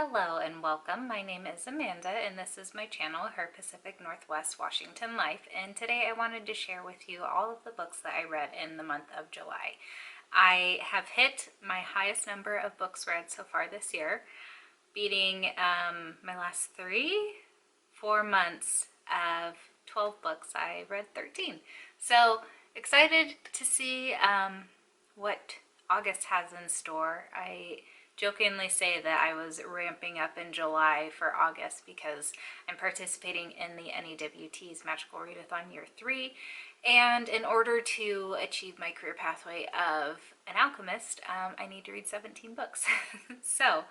Hello and welcome. My name is Amanda and this is my channel, Her Pacific Northwest Washington Life, and today I wanted to share with you all of the books that I read in the month of July. I have hit my highest number of books read so far this year, beating my last 4 months of 12 books. I read 13. So excited to see what August has in store. I jokingly say that I was ramping up in July for August because I'm participating in the NEWT's Magical Readathon Year 3, and in order to achieve my career pathway of an alchemist, I need to read 17 books. So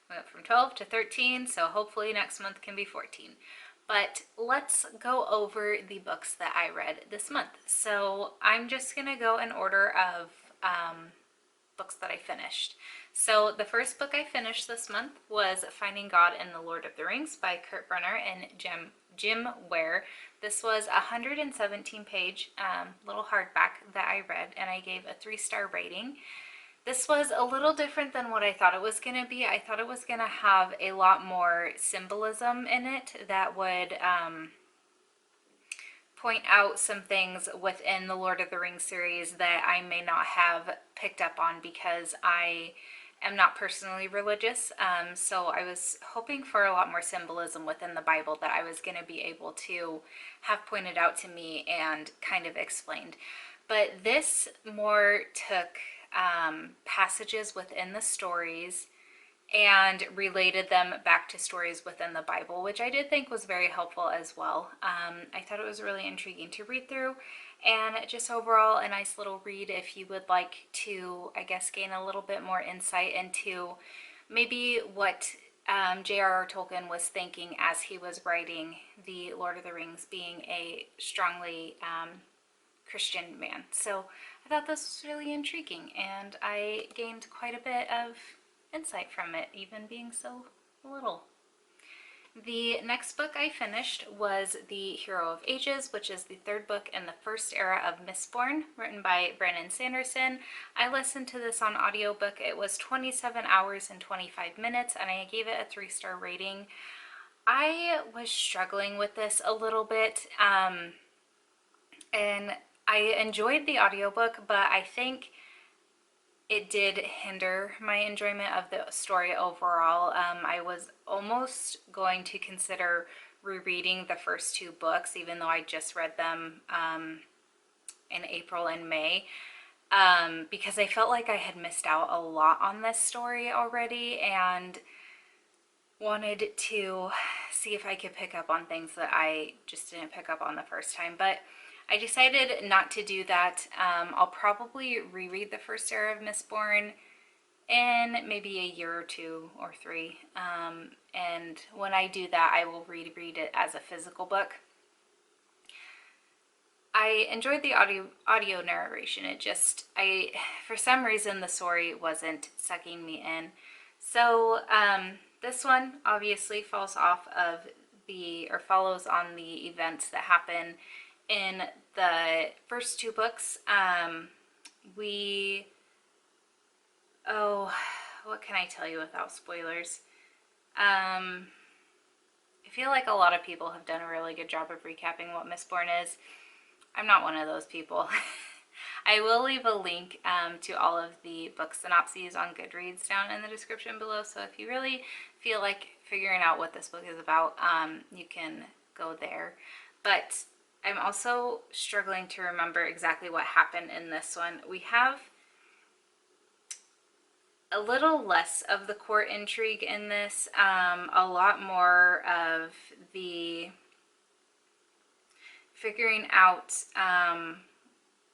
I went from 12 to 13, so hopefully next month can be 14. But let's go over the books that I read this month. So I'm just going to go in order of books that I finished. So the first book I finished this month was Finding God in the Lord of the Rings by Kurt Brunner and Jim Ware. This was a 117-page little hardback that I read, and I gave a 3-star rating. This was a little different than what I thought it was going to be. I thought it was going to have a lot more symbolism in it that would point out some things within the Lord of the Rings series that I may not have picked up on because I am not personally religious. So I was hoping for a lot more symbolism within the Bible that I was going to be able to have pointed out to me and kind of explained. But this more took passages within the stories and related them back to stories within the Bible, which I did think was very helpful as well. I thought it was really intriguing to read through, and just overall a nice little read if you would like to, I guess, gain a little bit more insight into maybe what J.R.R. Tolkien was thinking as he was writing the Lord of the Rings, being a strongly Christian man. So I thought this was really intriguing, and I gained quite a bit of insight from it, even being so little. The next book I finished was The Hero of Ages, which is the third book in the first era of Mistborn, written by Brandon Sanderson. I listened to this on audiobook. It was 27 hours and 25 minutes, and I gave it a 3-star rating. I was struggling with this a little bit, and I enjoyed the audiobook, but I think it did hinder my enjoyment of the story overall. I was almost going to consider rereading the first 2 books, even though I just read them in April and May, because I felt like I had missed out a lot on this story already and wanted to see if I could pick up on things that I just didn't pick up on the first time. But I decided not to do that. I'll probably reread the first era of Mistborn in maybe a year or 2 or 3. And when I do that, I will reread it as a physical book. I enjoyed the audio narration. For some reason, the story wasn't sucking me in. So this one obviously follows on the events that happen in the first 2 books. What can I tell you without spoilers? I feel like a lot of people have done a really good job of recapping what Mistborn is. I'm not one of those people. I will leave a link to all of the book synopses on Goodreads down in the description below, so if you really feel like figuring out what this book is about, you can go there. But I'm also struggling to remember exactly what happened in this one. We have a little less of the court intrigue in this, a lot more of the figuring out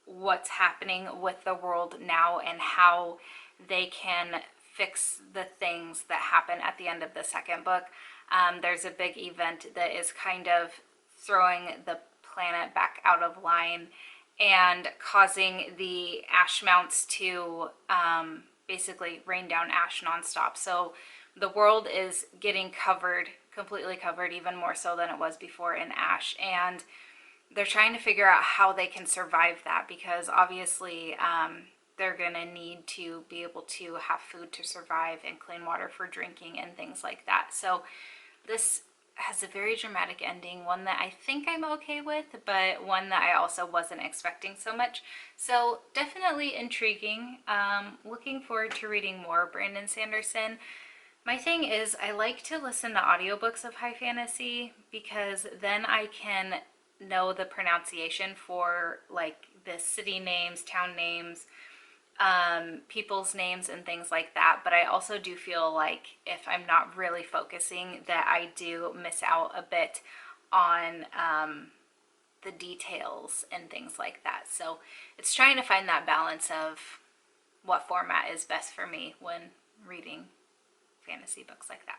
what's happening with the world now and how they can fix the things that happen at the end of the second book. There's a big event that is kind of throwing the planet back out of line and causing the ash mounts to basically rain down ash nonstop. So the world is getting completely covered, even more so than it was before, in ash, and they're trying to figure out how they can survive that, because obviously they're going to need to be able to have food to survive and clean water for drinking and things like that. So this has a very dramatic ending, one that I think I'm okay with, but one that I also wasn't expecting so much. So definitely intriguing. Looking forward to reading more Brandon Sanderson. My thing is, I like to listen to audiobooks of high fantasy because then I can know the pronunciation for like the city names, town names, people's names and things like that. But I also do feel like if I'm not really focusing, that I do miss out a bit on the details and things like that. So it's trying to find that balance of what format is best for me when reading fantasy books like that.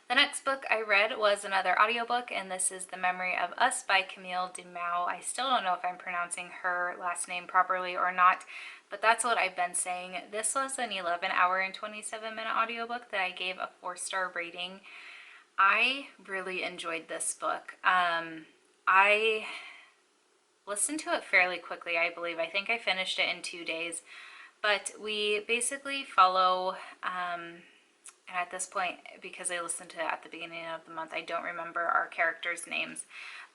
The next book I read was another audiobook, and this is The Memory of Us by Camille Dumaux. I still don't know if I'm pronouncing her last name properly or not, but that's what I've been saying. This was an 11-hour and 27-minute audiobook that I gave a 4-star rating. I really enjoyed this book. I listened to it fairly quickly, I believe. I think I finished it in 2 days. But we basically follow, and at this point, because I listened to it at the beginning of the month, I don't remember our characters' names,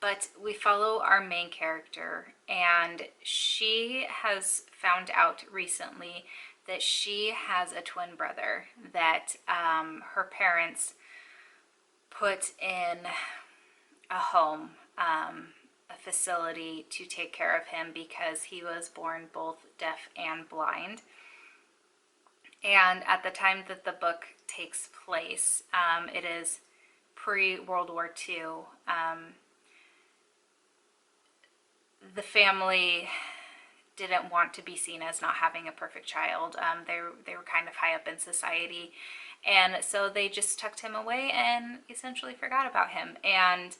but we follow our main character, and she has found out recently that she has a twin brother that her parents put in a home, a facility to take care of him because he was born both deaf and blind. And at the time that the book takes place, it is pre-World War II. The family didn't want to be seen as not having a perfect child. They were kind of high up in society, and so they just tucked him away and essentially forgot about him. And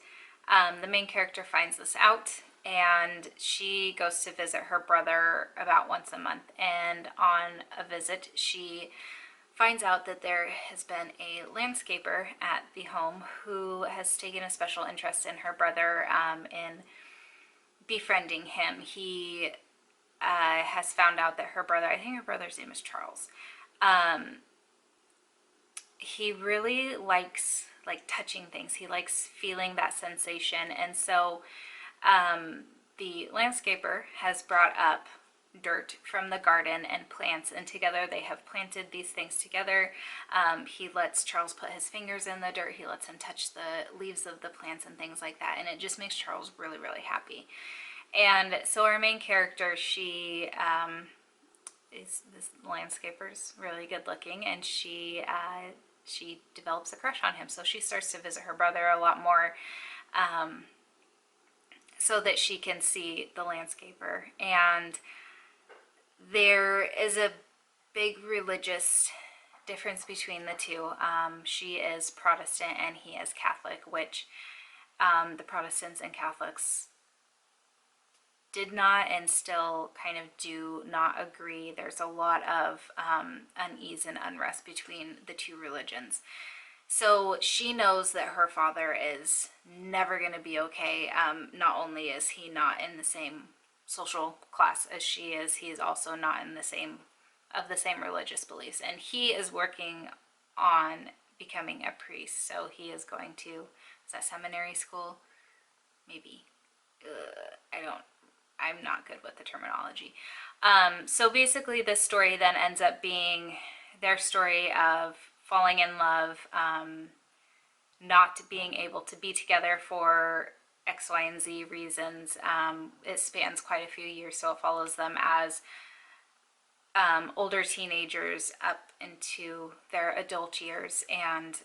the main character finds this out, and she goes to visit her brother about once a month. And on a visit, she finds out that there has been a landscaper at the home who has taken a special interest in her brother, in befriending him. He has found out that her brother, I think her brother's name is Charles, he really likes like touching things. He likes feeling that sensation. And so the landscaper has brought up dirt from the garden and plants, and together they have planted these things together. He lets Charles put his fingers in the dirt. He lets him touch the leaves of the plants and things like that, and it just makes Charles really, really happy. And so our main character, she is, this landscaper's really good looking, and she develops a crush on him. So she starts to visit her brother a lot more, so that she can see the landscaper. And there is a big religious difference between the two. She is Protestant and he is Catholic, which the Protestants and Catholics did not and still kind of do not agree. There's a lot of unease and unrest between the two religions. So she knows that her father is never going to be okay. Not only is he not in the same social class as she is, he is also not in the same religious beliefs. And he is working on becoming a priest. So he is going to, is that seminary school? Maybe. I'm not good with the terminology. So basically this story then ends up being their story of falling in love, not being able to be together for X, Y, and Z reasons. It spans quite a few years, so it follows them as older teenagers up into their adult years, and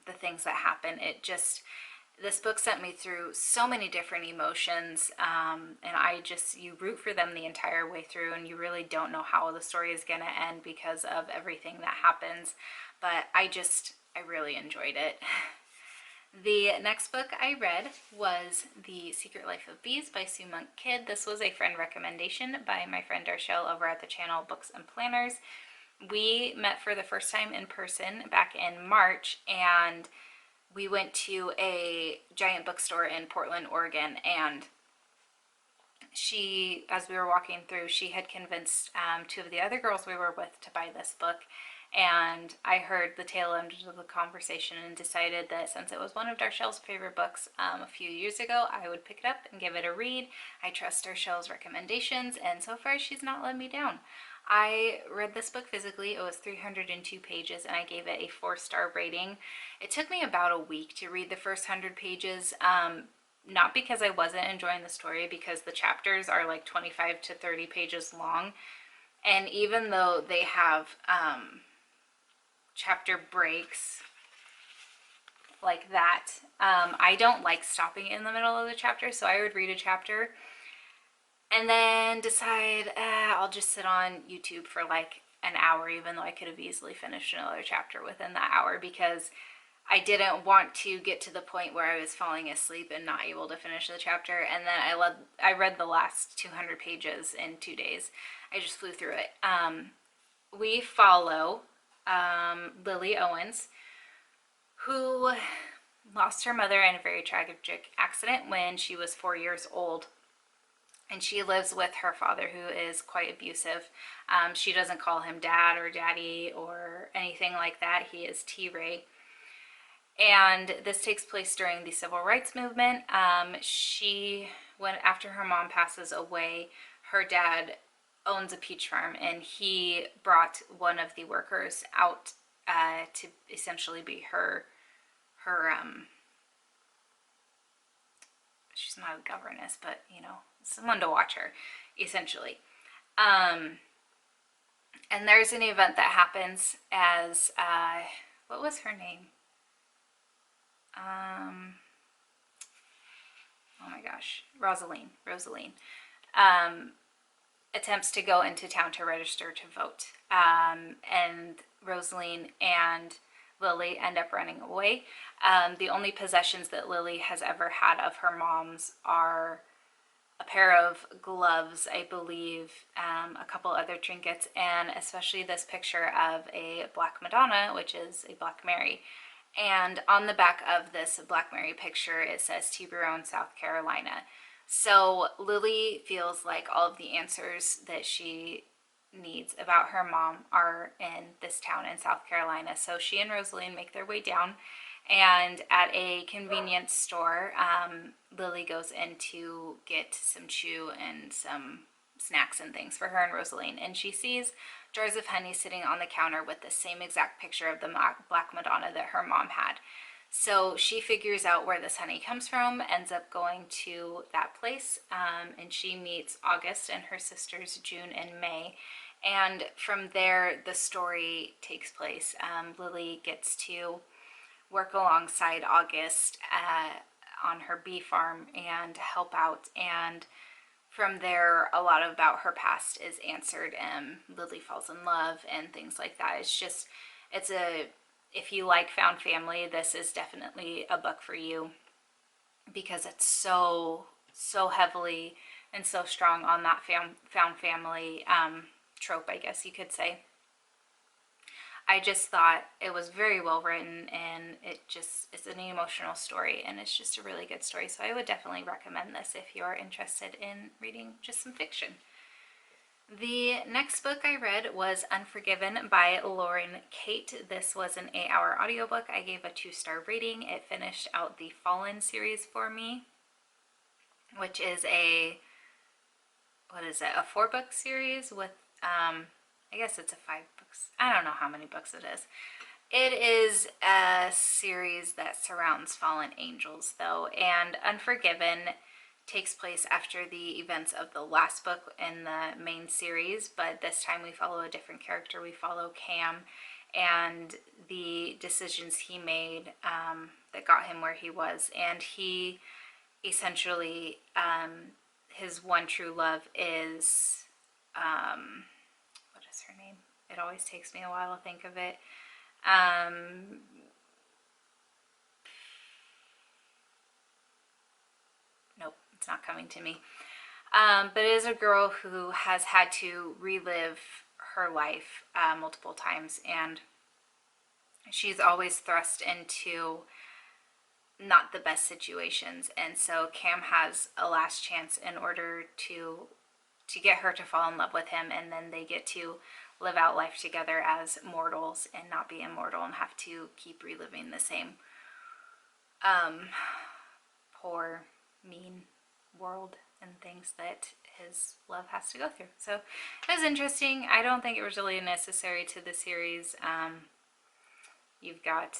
the things that happen. This book sent me through so many different emotions, and you root for them the entire way through, and you really don't know how the story is going to end because of everything that happens. But I really enjoyed it. The next book I read was The Secret Life of Bees by Sue Monk Kidd. This was a friend recommendation by my friend Darshell over at the channel Books and Planners. We met for the first time in person back in March, and we went to a giant bookstore in Portland, Oregon, and as we were walking through, she had convinced two of the other girls we were with to buy this book. And I heard the tail end of the conversation and decided that since it was one of Darchelle's favorite books a few years ago, I would pick it up and give it a read. I trust Darchelle's recommendations, and so far she's not let me down. I read this book physically. It was 302 pages, and I gave it a 4-star rating. It took me about a week to read the first 100 pages, not because I wasn't enjoying the story, because the chapters are like 25 to 30 pages long, and even though they have chapter breaks like that, I don't like stopping in the middle of the chapter, so I would read a chapter and then decide I'll just sit on YouTube for like an hour, even though I could have easily finished another chapter within that hour, because I didn't want to get to the point where I was falling asleep and not able to finish the chapter. And then I read the last 200 pages in 2 days. I just flew through it. We follow Lily Owens, who lost her mother in a very tragic accident when she was 4 years old. And she lives with her father, who is quite abusive. She doesn't call him dad or daddy or anything like that. He is T-Ray. And this takes place during the Civil Rights Movement. After her mom passes away, her dad owns a peach farm, and he brought one of the workers out to essentially be her she's not a governess, but you know, someone to watch her, essentially. And there's an event that happens as what was her name? Oh my gosh, Rosaline attempts to go into town to register to vote, and Rosaline and Lily end up running away. The only possessions that Lily has ever had of her mom's are a pair of gloves, I believe, a couple other trinkets, and especially this picture of a Black Madonna, which is a Black Mary. And on the back of this Black Mary picture, it says Tiburon, South Carolina. So Lily feels like all of the answers that she needs about her mom are in this town in South Carolina. So she and Rosaline make their way down, and at a convenience store, Lily goes in to get some chew and some snacks and things for her and Rosaline, and she sees jars of honey sitting on the counter with the same exact picture of the Black Madonna that her mom had. So she figures out where this honey comes from, ends up going to that place, and she meets August and her sisters June and May. And from there, the story takes place. Lily gets to work alongside August on her bee farm and help out. And from there, a lot about her past is answered, and Lily falls in love and things like that. If you like found family, this is definitely a book for you, because it's so heavily and so strong on that found family trope, I guess you could say. I just thought it was very well written, and it's an emotional story, and it's just a really good story. So I would definitely recommend this if you're interested in reading just some fiction. The next book I read was Unforgiven by Lauren Kate. This was an 8-hour audiobook. I gave a 2-star rating. It finished out the Fallen series for me, which is a 4-book series with, I guess it's a 5 books. I don't know how many books it is. It is a series that surrounds fallen angels, though, and Unforgiven takes place after the events of the last book in the main series, but this time we follow a different character. We follow Cam and the decisions he made that got him where he was. And he essentially, his one true love is, what is her name? It always takes me a while to think of it. Nope, it's not coming to me. But it is a girl who has had to relive her life multiple times, and she's always thrust into not the best situations. And so Cam has a last chance in order to get her to fall in love with him, and then they get to live out life together as mortals and not be immortal and have to keep reliving the same poor, mean world and things that his love has to go through. So it was interesting. I don't think it was really necessary to the series. You've got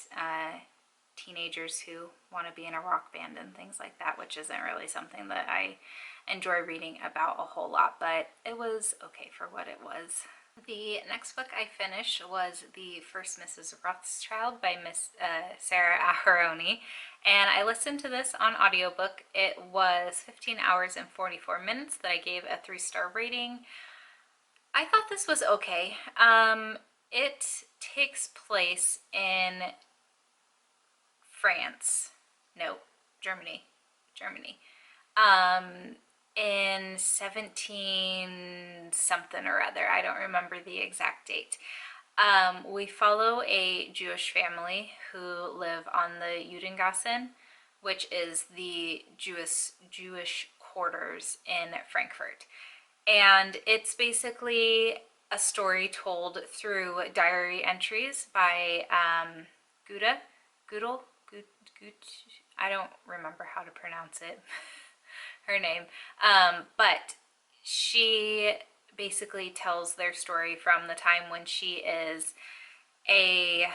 teenagers who want to be in a rock band and things like that, which isn't really something that I enjoy reading about a whole lot, but it was okay for what it was. The next book I finished was The First Mrs. Rothschild by Miss Sarah Aharoni, and I listened to this on audiobook. It was 15 hours and 44 minutes that I gave a 3-star rating. I thought this was okay. It takes place in France. No, Germany. In 17 something or other. I don't remember the exact date. We follow a Jewish family who live on the Judengassen, which is the Jewish quarters in Frankfurt. And it's basically a story told through diary entries by Gudel, I don't remember how to pronounce it, her name, but she basically tells their story from the time when she is a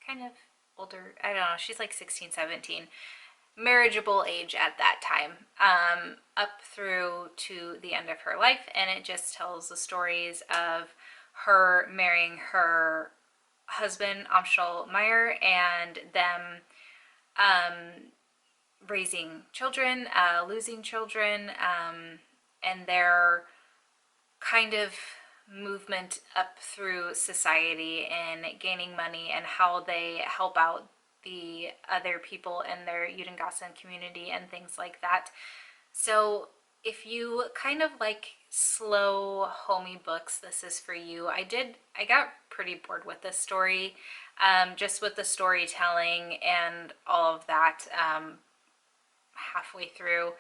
kind of older, I don't know, she's like 16, 17, marriageable age at that time, up through to the end of her life. And it just tells the stories of her marrying her husband, Amschel Meyer, and them raising children, losing children, and their kind of movement up through society and gaining money, and how they help out the other people in their Judengassen community and things like that. So if you kind of like slow, homey books, this is for you. I got pretty bored with this story, just with the storytelling and all of that halfway through.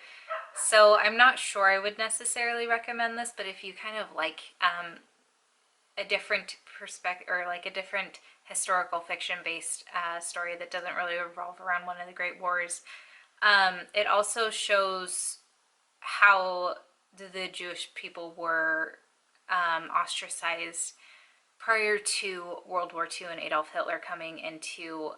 So I'm not sure I would necessarily recommend this, but if you kind of like a different perspective, or like a different historical fiction based story that doesn't really revolve around one of the great wars, it also shows how the Jewish people were ostracized prior to World War II and Adolf Hitler coming into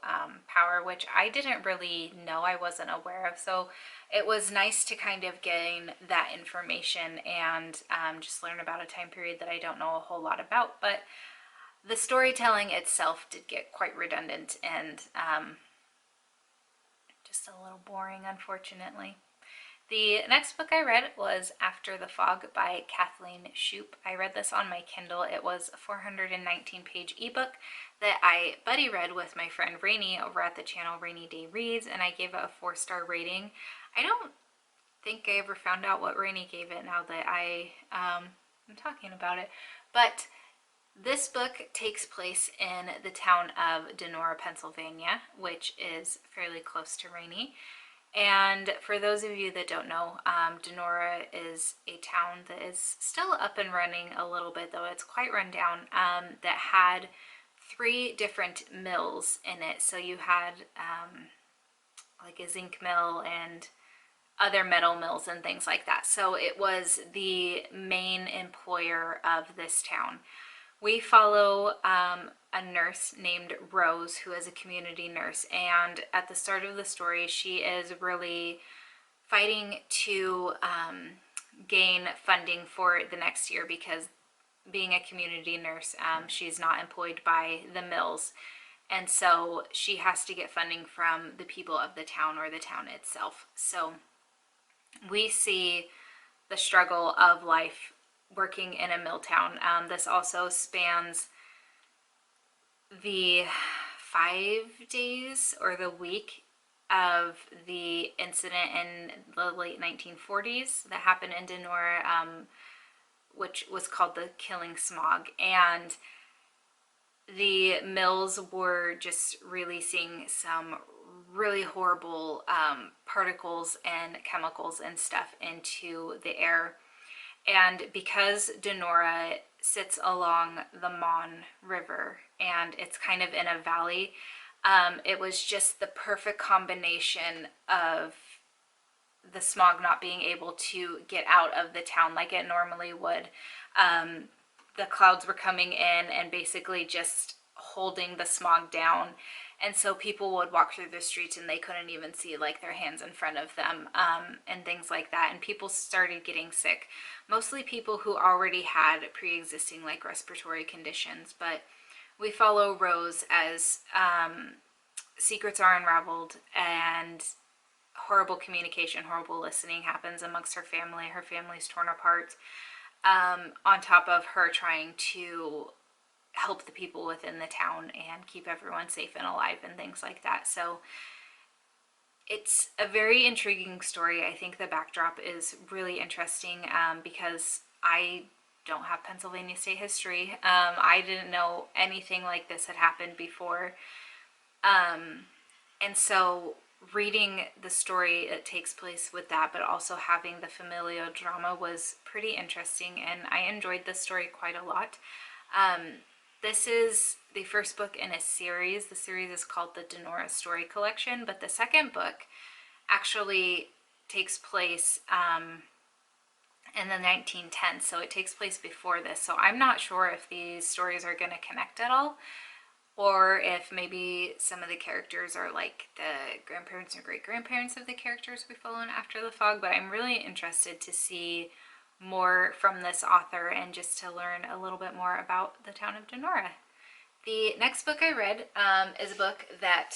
power, which I didn't really know, I wasn't aware of. So it was nice to kind of gain that information and just learn about a time period that I don't know a whole lot about. But the storytelling itself did get quite redundant and just a little boring, unfortunately. The next book I read was After the Fog by Kathleen Shoup. I read this on my Kindle. It was a 419-page ebook that I buddy read with my friend Rainy over at the channel Rainy Day Reads, and I gave it a 4-star rating. I don't think I ever found out what Rainy gave it now that I am talking about it, but this book takes place in the town of Donora, Pennsylvania, which is fairly close to Rainy. And for those of you that don't know, Donora is a town that is still up and running a little bit, though it's quite run down, that had 3 different mills in it. So you had like a zinc mill and other metal mills and things like that. So it was the main employer of this town. We follow a nurse named Rose, who is a community nurse, and at the start of the story she is really fighting to gain funding for the next year, because being a community nurse, she's not employed by the mills, and so she has to get funding from the people of the town or the town itself. So we see the struggle of life working in a mill town. This also spans the 5 days or the week of the incident in the late 1940s that happened in Donora, which was called the Killing Smog. And the mills were just releasing some really horrible particles and chemicals and stuff into the air. And because Denora sits along the Mon River and it's kind of in a valley, it was just the perfect combination of the smog not being able to get out of the town like it normally would. The clouds were coming in and basically just holding the smog down, and so people would walk through the streets and they couldn't even see like their hands in front of them, and things like that, and people started getting sick, mostly people who already had pre-existing like respiratory conditions. But we follow Rose as secrets are unraveled and horrible communication, horrible listening happens amongst her family. Her family's torn apart, on top of her trying to help the people within the town and keep everyone safe and alive and things like that. So it's a very intriguing story. I think the backdrop is really interesting, because I don't have Pennsylvania state history. I didn't know anything like this had happened before. And so reading the story that takes place with that, but also having the familial drama, was pretty interesting, and I enjoyed this story quite a lot. This is the first book in a series. The series is called the Denora Story Collection, but the second book actually takes place in the 1910s, so it takes place before this. So I'm not sure if these stories are going to connect at all, or if maybe some of the characters are like the grandparents or great-grandparents of the characters we follow in After the Fog. But I'm really interested to see more from this author and just to learn a little bit more about the town of Denora. The next book I read is a book that,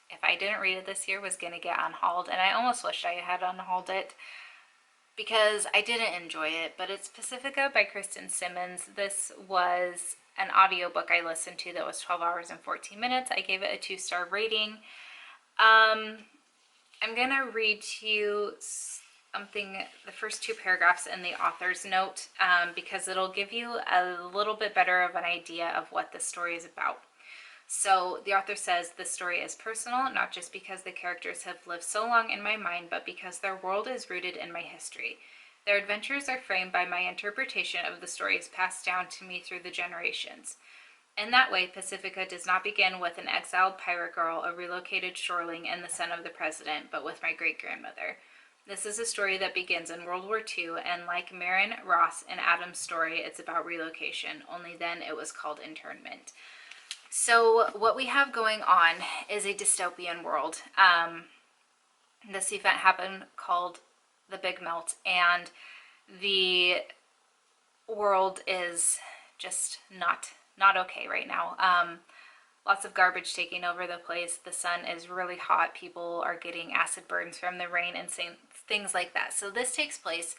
if I didn't read it this year, was going to get unhauled, and I almost wished I had unhauled it because I didn't enjoy it, but it's Pacifica by Kristen Simmons. This was an audiobook I listened to that was 12 hours and 14 minutes. I gave it a 2-star rating. I'm going to read to you something, the first 2 paragraphs in the author's note, because it'll give you a little bit better of an idea of what the story is about. So the author says, "This story is personal, not just because the characters have lived so long in my mind, but because their world is rooted in my history. Their adventures are framed by my interpretation of the stories passed down to me through the generations. In that way, Pacifica does not begin with an exiled pirate girl, a relocated shoreling, and the son of the president, but with my great-grandmother. This is a story that begins in World War II, and like Marin, Roths, and Adam's story, it's about relocation, only then it was called internment." So what we have going on is a dystopian world. This event happened called the Big Melt, and the world is just not okay right now. Lots of garbage taking over the place. The sun is really hot. People are getting acid burns from the rain and things like that. So this takes place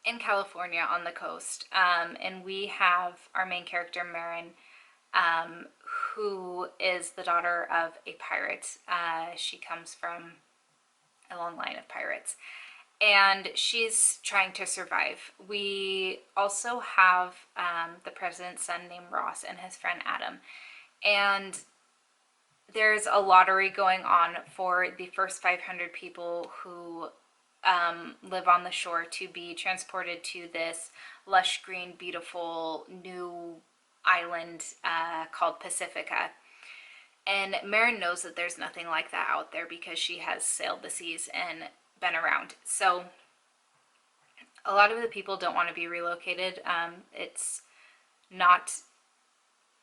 in California on the coast, and we have our main character, Marin, who is the daughter of a pirate. She comes from a long line of pirates, and she's trying to survive. We also have the president's son named Ross and his friend Adam, and there's a lottery going on for the first 500 people who live on the shore to be transported to this lush green, beautiful new island called Pacifica. And Marin knows that there's nothing like that out there because she has sailed the seas and been around. So a lot of the people don't want to be relocated. It's not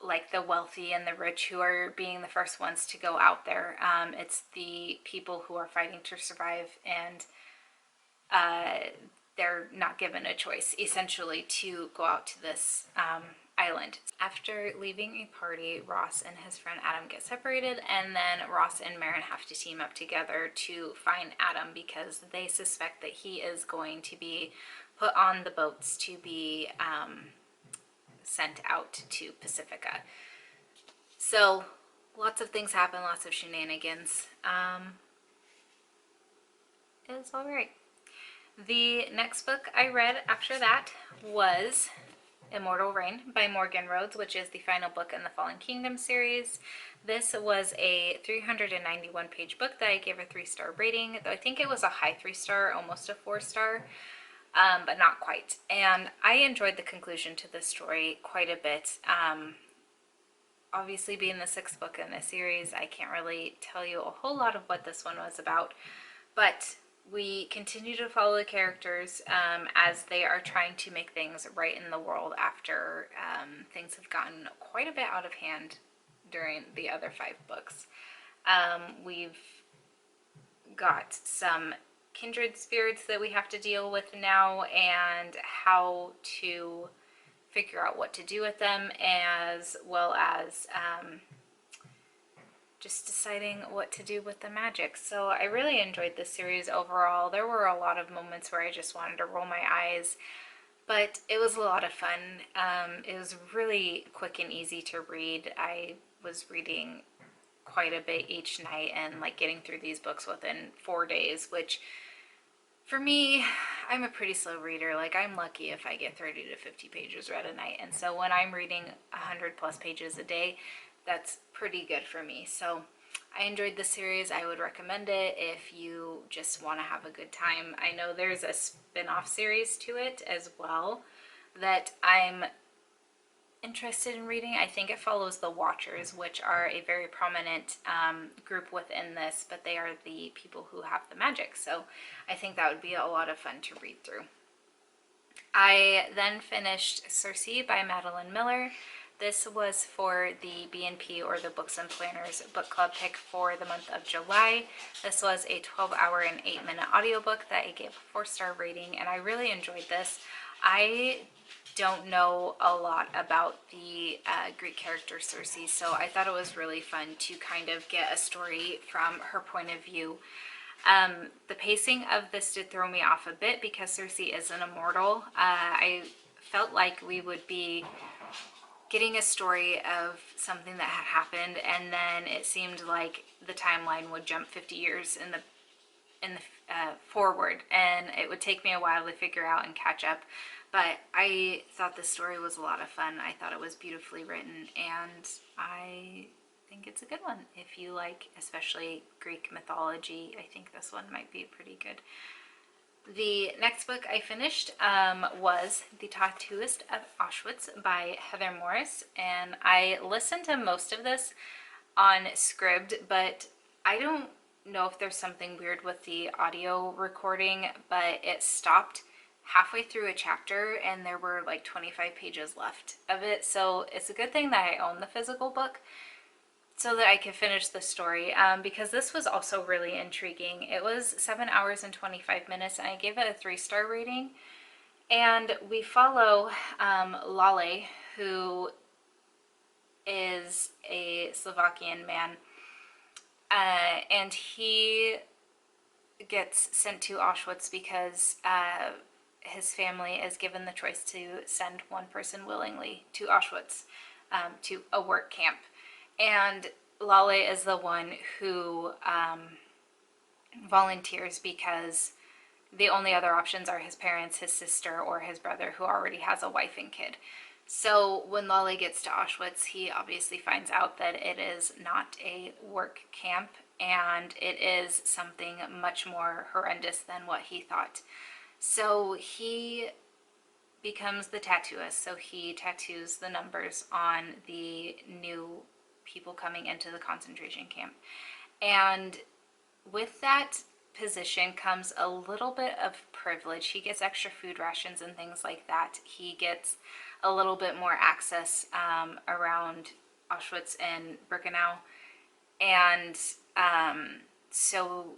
like the wealthy and the rich who are being the first ones to go out there. It's the people who are fighting to survive, and they're not given a choice, essentially, to go out to this island. After leaving a party, Ross and his friend Adam get separated, and then Ross and Marin have to team up together to find Adam because they suspect that he is going to be put on the boats to be sent out to Pacifica. So lots of things happen, lots of shenanigans. It's all right. The next book I read after that was Immortal Rain by Morgan Rhodes, which is the final book in the Fallen Kingdom series. This was a 391 page book that I gave a 3-star rating, though I think it was a high 3-star, almost a 4-star, but not quite. And I enjoyed the conclusion to this story quite a bit. Obviously, being the 6th book in the series, I can't really tell you a whole lot of what this one was about, but we continue to follow the characters as they are trying to make things right in the world after things have gotten quite a bit out of hand during the other 5 books. We've got some kindred spirits that we have to deal with now, and how to figure out what to do with them, as well as just deciding what to do with the magic. So I really enjoyed this series overall. There were a lot of moments where I just wanted to roll my eyes, but it was a lot of fun. It was really quick and easy to read. I was reading quite a bit each night and like getting through these books within 4 days, which for me, I'm a pretty slow reader. Like, I'm lucky if I get 30 to 50 pages read a night. And so when I'm reading 100 plus pages a day, that's pretty good for me. So I enjoyed the series. I would recommend it if you just want to have a good time. I know there's a spin-off series to it as well that I'm interested in reading. I think it follows the Watchers, which are a very prominent group within this, but they are the people who have the magic. So I think that would be a lot of fun to read through. I then finished Cersei by Madeline Miller. This was for the BNP, or the Books and Planners book club pick for the month of July. This was a 12-hour and 8-minute audiobook that I gave a 4-star rating, and I really enjoyed this. I don't know a lot about the Greek character Cersei, so I thought it was really fun to kind of get a story from her point of view. The pacing of this did throw me off a bit because Cersei is an immortal. I felt like we would be getting a story of something that had happened, and then it seemed like the timeline would jump 50 years in the forward, and it would take me a while to figure out and catch up. But I thought the story was a lot of fun. I thought it was beautifully written, and I think it's a good one. If you like, especially Greek mythology, I think this one might be pretty good. The next book I finished was The Tattooist of Auschwitz by Heather Morris, and I listened to most of this on Scribd, but I don't know if there's something weird with the audio recording, but it stopped halfway through a chapter and there were like 25 pages left of it. So it's a good thing that I own the physical book so that I could finish the story, because this was also really intriguing. It was 7 hours and 25 minutes, and I gave it a 3-star rating. And we follow Lale, who is a Slovakian man, and he gets sent to Auschwitz because his family is given the choice to send one person willingly to Auschwitz, to a work camp. And Lale is the one who volunteers because the only other options are his parents, his sister, or his brother, who already has a wife and kid. So when Lale gets to Auschwitz, he obviously finds out that it is not a work camp, and it is something much more horrendous than what he thought. So he becomes the tattooist. So he tattoos the numbers on the new people coming into the concentration camp. And with that position comes a little bit of privilege. He gets extra food rations and things like that. He gets a little bit more access around Auschwitz and Birkenau. And so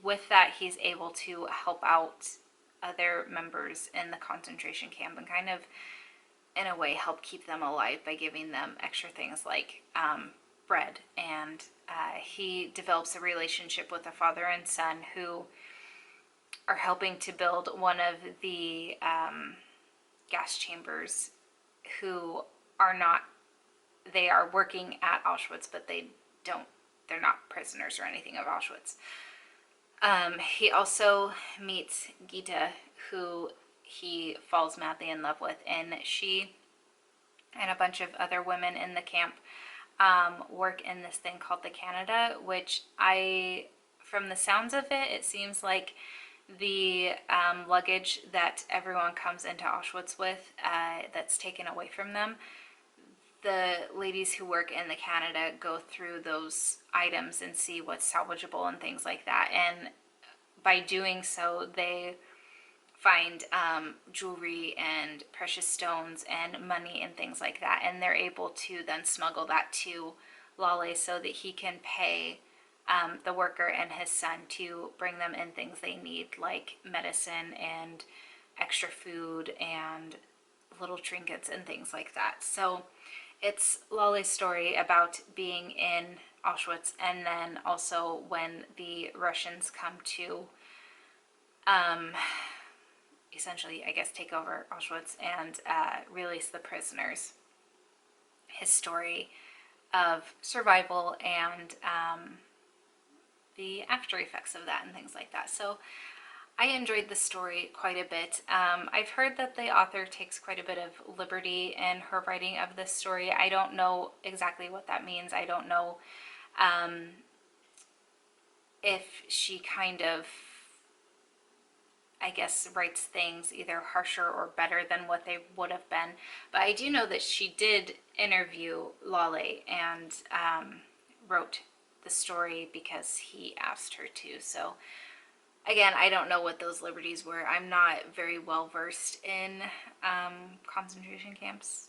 with that, he's able to help out other members in the concentration camp and kind of, in a way, help keep them alive by giving them extra things like bread. And he develops a relationship with a father and son who are helping to build one of the gas chambers, who are not, they are working at Auschwitz, but they're not prisoners or anything of Auschwitz. He also meets Gita, who he falls madly in love with, and she and a bunch of other women in the camp work in this thing called the Canada, which from the sounds of it, it seems like the luggage that everyone comes into Auschwitz with that's taken away from them, the ladies who work in the Canada go through those items and see what's salvageable and things like that. And by doing so, they find jewelry and precious stones and money and things like that. And they're able to then smuggle that to Lale so that he can pay the worker and his son to bring them in things they need, like medicine and extra food and little trinkets and things like that. So it's Lale's story about being in Auschwitz, and then also when the Russians come to essentially, I guess, take over Auschwitz and release the prisoners. His story of survival and the after effects of that and things like that. So I enjoyed the story quite a bit. I've heard that the author takes quite a bit of liberty in her writing of this story. I don't know exactly what that means. I don't know if she kind of, I guess, writes things either harsher or better than what they would have been. But I do know that she did interview Lale and wrote the story because he asked her to. So again, I don't know what those liberties were. I'm not very well versed in concentration camps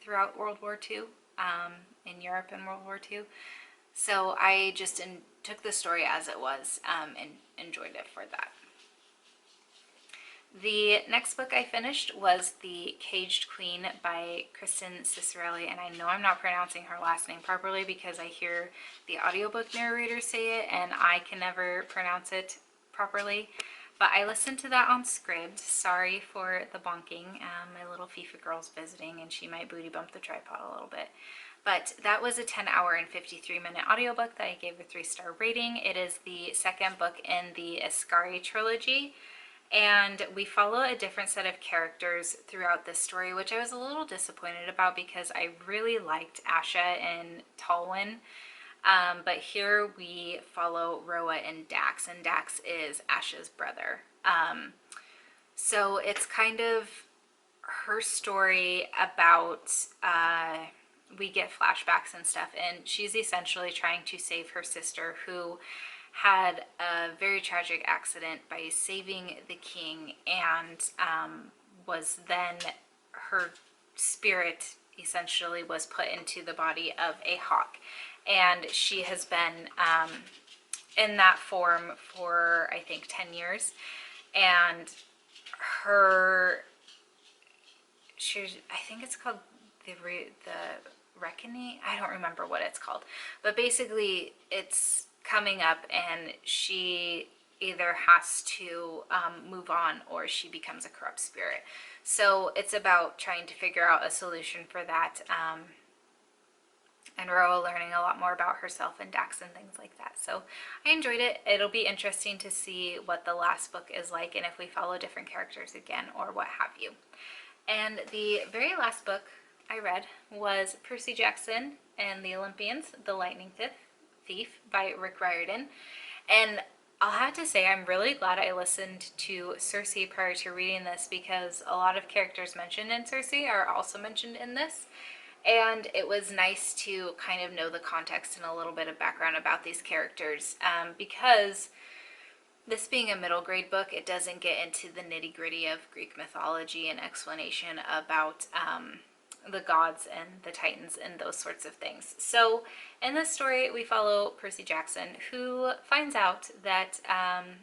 throughout World War II, in Europe in World War II. So I just took the story as it was and enjoyed it for that. The next book I finished was The Caged Queen by Kristen Cicerelli, and I know I'm not pronouncing her last name properly because I hear the audiobook narrator say it and I can never pronounce it properly. But I listened to that on Scribd. Sorry for the bonking. My little FIFA girl's visiting and she might booty bump the tripod a little bit. But that was a 10-hour and 53-minute audiobook that I gave a 3-star rating. It is the second book in the Ascari trilogy. And we follow a different set of characters throughout this story, which I was a little disappointed about because I really liked Asha and Talwyn. But here we follow Roa and Dax is Asha's brother. So it's kind of her story about, we get flashbacks and stuff, and she's essentially trying to save her sister who had a very tragic accident by saving the king, and was then, her spirit essentially was put into the body of a hawk, and she has been in that form for I think 10 years, and I think it's called the Reckoning. I don't remember what it's called, but basically it's coming up and she either has to move on or she becomes a corrupt spirit. So it's about trying to figure out a solution for that, and Roa learning a lot more about herself and Dax and things like that. So I enjoyed it. It'll be interesting to see what the last book is like and if we follow different characters again or what have you. And the very last book I read was Percy Jackson and the Olympians, The Lightning Thief by Rick Riordan. And I'll have to say I'm really glad I listened to Cersei prior to reading this, because a lot of characters mentioned in Cersei are also mentioned in this. And it was nice to kind of know the context and a little bit of background about these characters, because this being a middle grade book, it doesn't get into the nitty gritty of Greek mythology and explanation about the gods and the titans and those sorts of things. So in this story, we follow Percy Jackson, who finds out that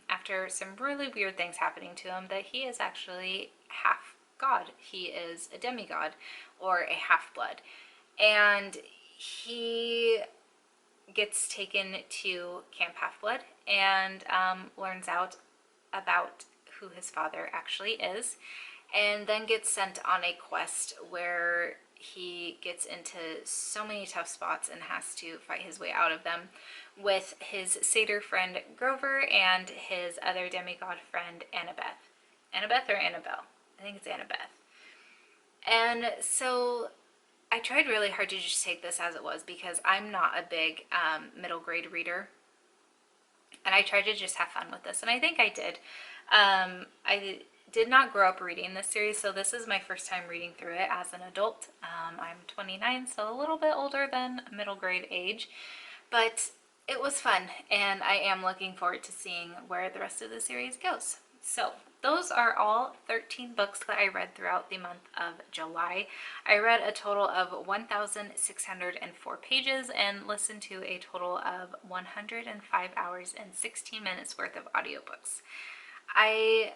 after some really weird things happening to him, that he is actually half god. He is a demigod or a half-blood. And he gets taken to Camp Half-Blood and learns out about who his father actually is, and then gets sent on a quest where he gets into so many tough spots and has to fight his way out of them with his satyr friend Grover and his other demigod friend Annabeth. Annabeth or Annabelle? I think it's Annabeth. And so I tried really hard to just take this as it was because I'm not a big middle grade reader. And I tried to just have fun with this, and I think I did. I did not grow up reading this series, so this is my first time reading through it as an adult. I'm 29, so a little bit older than middle grade age, but it was fun, and I am looking forward to seeing where the rest of the series goes. So those are all 13 books that I read throughout the month of July. I read a total of 1,604 pages and listened to a total of 105 hours and 16 minutes worth of audiobooks. I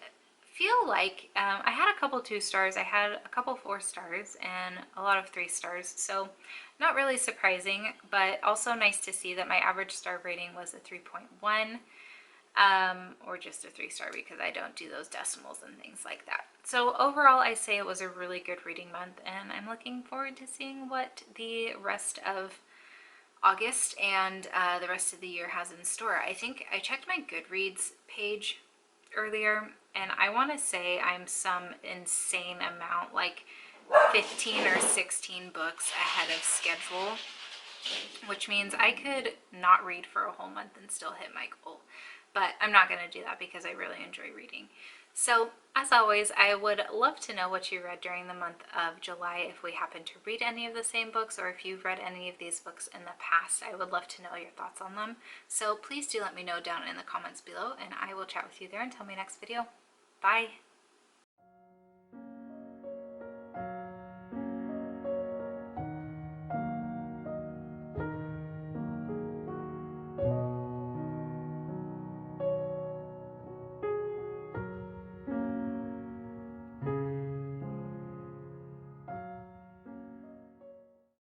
feel like I had a couple 2 stars, I had a couple 4 stars, and a lot of 3 stars, so not really surprising, but also nice to see that my average star rating was a 3.1, or just a 3 star because I don't do those decimals and things like that. So overall, I say it was a really good reading month, and I'm looking forward to seeing what the rest of August and the rest of the year has in store. I think I checked my Goodreads page earlier, and I want to say I'm some insane amount, like 15 or 16 books ahead of schedule, which means I could not read for a whole month and still hit my goal. But I'm not going to do that because I really enjoy reading. So, as always, I would love to know what you read during the month of July, if we happen to read any of the same books, or if you've read any of these books in the past. I would love to know your thoughts on them. So please do let me know down in the comments below, and I will chat with you there until my next video. Bye!